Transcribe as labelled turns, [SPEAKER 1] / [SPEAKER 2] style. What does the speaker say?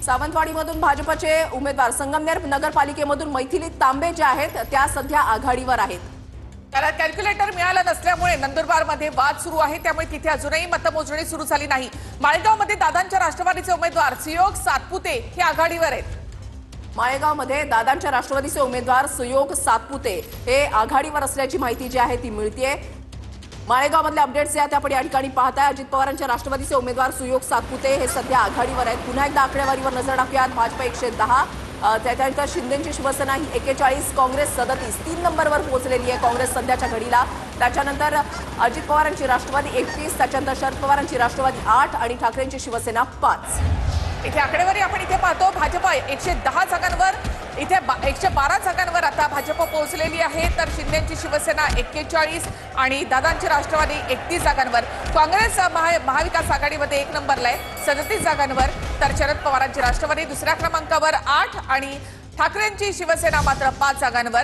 [SPEAKER 1] सावंतवाडीमधून भाजपचे उमेदवार संगमनेर नगरपालिकेमधून मैथिली तांबे जे आहेत त्या सध्या आघाडीवर आहेत।
[SPEAKER 2] त्याला कॅल्क्युलेटर मिळालं नसल्यामुळे नंदुरबारमध्ये वाद सुरू आहे, त्यामुळे तिथे अजूनही मतमोजणी सुरू झाली नाही। माळेगावमध्ये दादांच्या राष्ट्रवादीचे उमेदवार सुयोग सातपुते हे आघाडीवर आहेत।
[SPEAKER 1] माळेगावमध्ये दादांच्या राष्ट्रवादीचे उमेदवार सुयोग सातपुते हे आघाडीवर असल्याची माहिती जी आहे ती मिळतेय। माळेगावमधले अपडेट्स आहेत आपण या ठिकाणी पाहताय। अजित पवारांच्या राष्ट्रवादीचे उमेदवार सुयोग सातपुते हे सध्या आघाडीवर आहेत। पुन्हा एकदा आकडेवारीवर नजर टाकूयात। भाजप 110, त्याच्यानंतर शिंदेची शिवसेना ही 41, काँग्रेस 37, 3 नंबरवर पोहोचलेली आहे काँग्रेस सध्याच्या घडीला। त्याच्यानंतर अजित पवारांची राष्ट्रवादी 31, त्याच्यानंतर शरद पवारांची राष्ट्रवादी 8 आणि ठाकरेंची शिवसेना 5।
[SPEAKER 2] इथे आकडेवारी आपण इथे पाहतो। भाजप 110 जागांवर, इथे 112 जागांवर आता भाजप पोहोचलेली आहे, तर शिंदेची शिवसेना 41 आणि दादांची राष्ट्रवादी 31 जागांवर। काँग्रेस महाविकास आघाडीमध्ये 1 नंबरला आहे 37 जागांवर, तर शरद पवारांची राष्ट्रवादी दुसऱ्या क्रमांकावर 8 आणि ठाकरेंची शिवसेना मात्र 5 जागांवर।